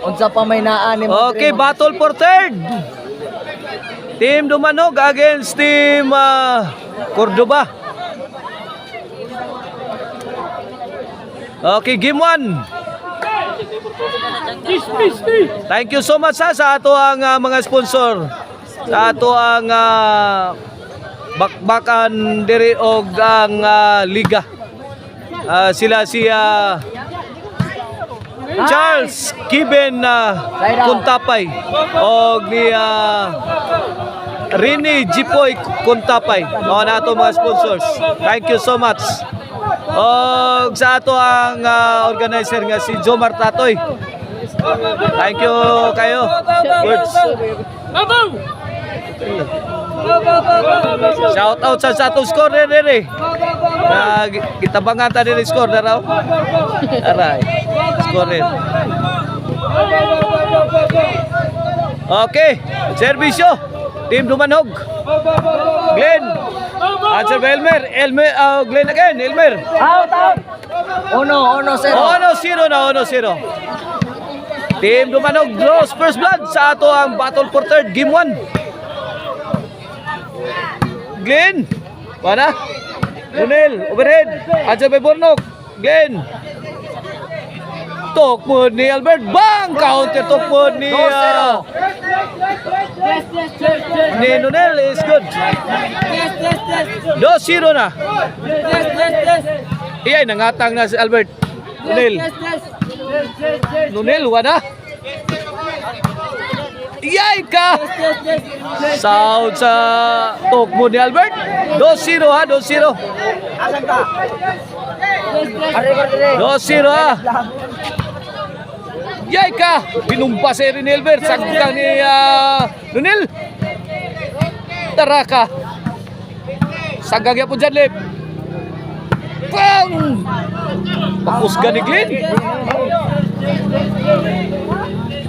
Unsa pa may naan ni Okay, battle for third. Team Dumanog against Team Cordoba. Okay, game 1. Thank you so much sa ato ang mga sponsor. Sa ato ang bakbakan diri og ang liga. Sila si Charles Kiben Kuntapay og ni Rini Jipoy Kuntapay. Mao na ato mga sponsors. Thank you so much. Og sa ato ang organizer nga si Jomar Tatoy. Thank you kayo. Words. Shout out sa atong score dire. Kitabangan ta dire score na raw. Aray. Score. Okay, serbisyo. Team Dumanog. Glenn. Answer by Elmer. Glenn again. Elmer. Out. 1-0. 1-0 na. 1-0. Team Dumanog draws first blood sa ato ang battle for third. Game 1. Glenn. Wala. Lunel. Overhead. Answer by Bornok. Glenn. Tokmod ni Albert. Bang! Counter tokmod ni Nunel is good. 2-0 na. Iyay, nangatang na si Albert. Nunel, wala. Iyay ka! Sound sa tokmod ni Albert. 2-0 ha, 2-0. 2-0 ha. Yay ka! Binumpa si Rin Albert. Sagkang ni Nunil. Tara ka. Sagkang ya po dyan, Lip. Pang! Pakusga ni Glenn.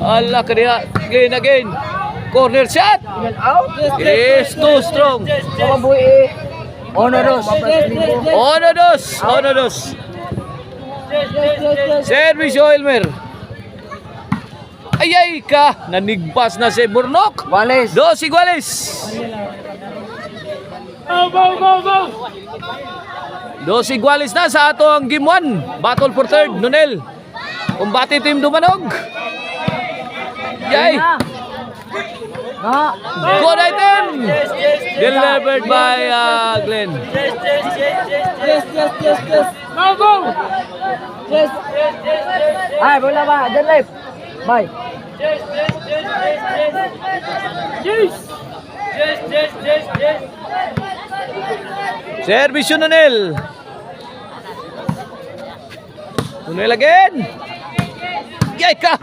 Ala ka niya. Glenn again. Corner shot. Is too strong. 1-2. Servisyo Elmer. Ayay ka, nanigpas na si Burnok. Wales. 2 iguales. Dos iguales na sa ato ang game 1. Battle for third, Nunel. Kumbati Team Dumanog. Yay. Good item. Delivered by Glenn. Go. Ay, bola ba? Diyan live. Bye. Servisyo Nunel. Nunel again. Yay ka.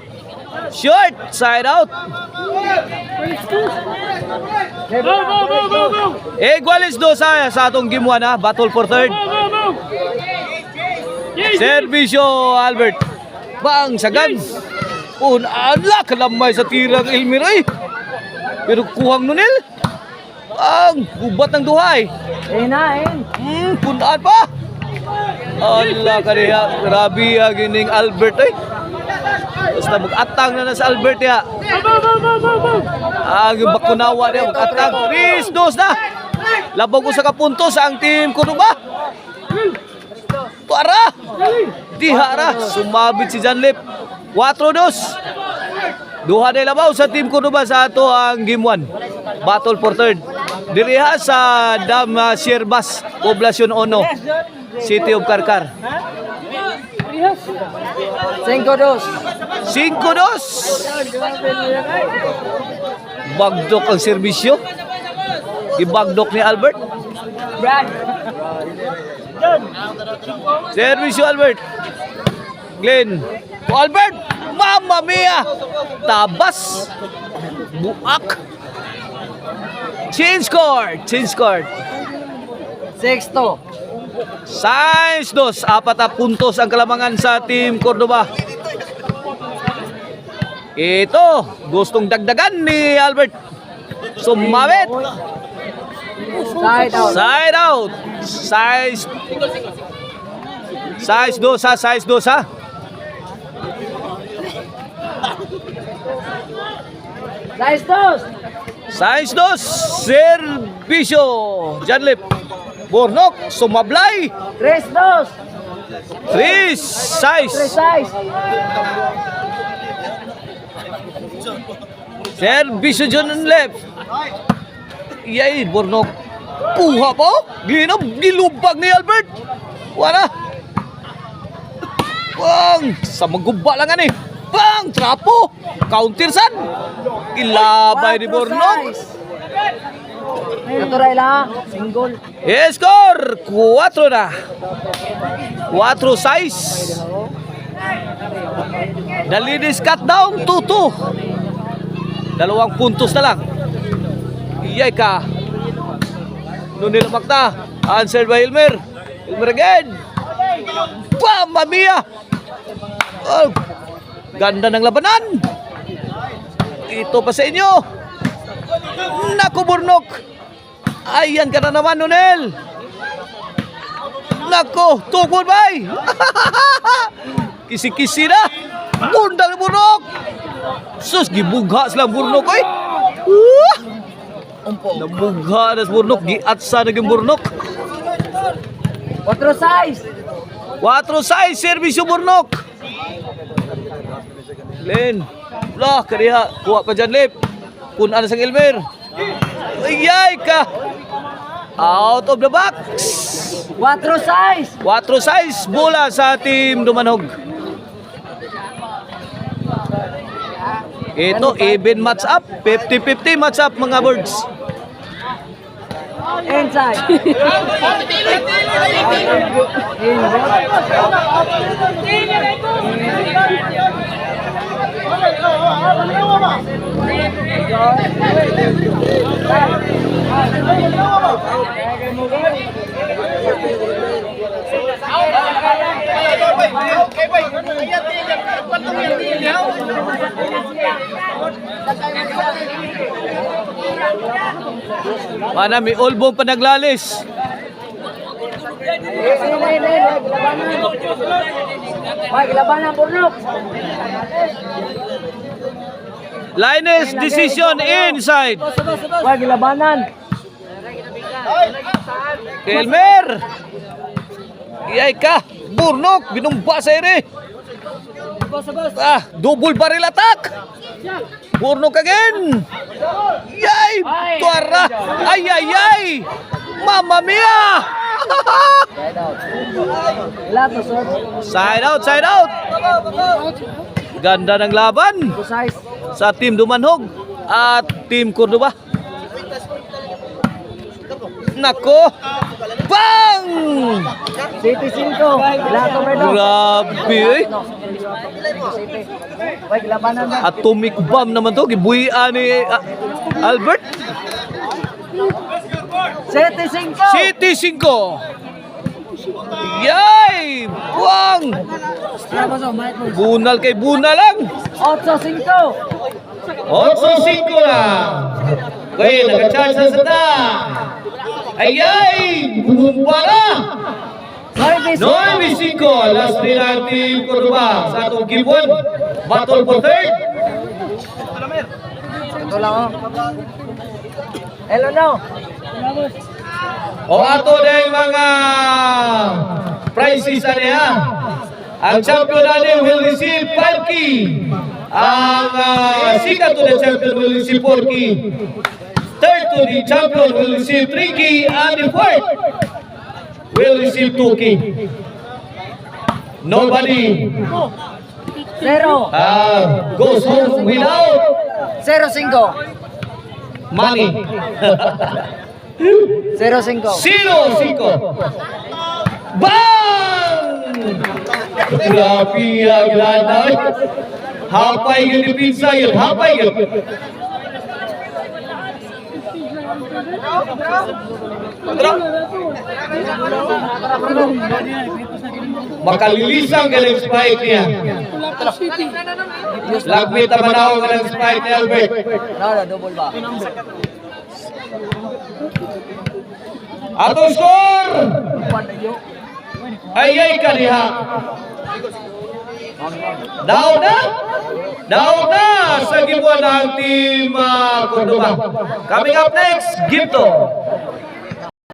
Short. Side out. Iguales 2 sa atong game 1 ha. Battle for third. Servisyo Albert. Bang sagan. Ala kalamay sa tirang Elmer ay. Pero kuhang Nunel. Ang gubat ng duhay. Punaan pa. Ala kaniya. Grabe gining Albert ay. Basta mag-atang na sa Albert ya. Ang bakunawa niya mag-atang. 3-2 na. Labog ko sa kapuntos ang Team Cordoba. Tuara. Dihara. Sumabit si Janlip. 4-2. Duha na labaw sa Team Cordoba sa ato ang game 1. Battle for third. Diriha sa Dam Sierbas, Poblacion Ono, City of Carcar. 5-2. 5-2. Bagdok ang serbisyo. Ibagdok ni Albert. Serbisyo Albert. Glenn. Albert. Mamma mia. Tabas. Buak. Change court. 6-2. Science 2. 4 puntos ang kalamangan sa Team Cordoba. Ito, gustong dagdagan ni Albert. Sumabit. Side out. Size 2 ha. Size dos. Science dos, Servisyo. Janlip. Burnok, sumablay. Tres dos. 3 Tres size. size. Servisyo Janlip. Yay, Burnok. Kuha po. Ginab, gilubag ni Albert. Wala. Bang, sa magguba lang ani. Bang, trapo. Counter san. Ilabay ni Burnok. Natural lang. Single. Score 4 na. 4 size. Nalinis cut down 2-2. 2 puntos na lang. Iyay ka. Noon nilamak na. Answered by Elmer. Elmer again. Mamma mia. Oh, ganda ng labanan. Ito pa sa inyo. Naku, Burnok. Ayan ka na naman, Nonel. Naku, tugod bay. Kisi-kisi na. Bundang ni Burnok. Sus, gibugha silang Burnok, oy. Nabugha na sa Burnok. Giatsa naging Burnok. Otro size. 4 size, Servisyo Burnok. Len. Lah, kariha. Kuha pa dyan, Lip. Punaan sa Elmer. Ayay ka. Out of the box. 4 size. 4 size. Bola sa team Dumanog. Ito, even match up. 50-50 match up, mga birds. Inside. Mana, may ulbong pa naglalis. Wag labanan Burnok. Linus decision inside. Wag labanan. Elmer. Iyay ka. Burnok. Binumba sa ere. Double barrel attack. Burnok again. Yay. Tuara. Ay, ay, ay. Mamma mia. Lato sir. Side out, side out. Ganda ng laban Size. sa team Dumanhog at team Cordoba. Nako. Bang! City 5. Lato Redo. Grabe eh. Wag labanan na. Atomic bomb naman to. Gibuhian ni Albert. City 5. City 5. Yay! Buwang! Bunal kay bunal lang. 8-5. 8-5 na. Okay, nag-charge sa sata. Ayay! Bumumpa na! 9-5. Last din ang team Cordoba sa atong game 1. Battle for third. Ito lang oh. Hello no. O ato na yung mga prizes na niya. Ang champion natin will receive 5 key. Ang second to the champion will receive 4 key. Third to the champion will receive 3 key. And the fourth will receive 2 key. Nobody 0. goes home without 0-5. money. 0-5. 0-5. Bang! Grabe ang lanay. Hapay yun ni Pinsa yun. Hapay yun. Makalilisang galing spike niya. Lagmit na manaw galing spike ni Albert. Double ba? Atong score! Ayay ka diha. Daog na! Daog na sa gibuan ng Team Cordoba. Coming up next, Gipto.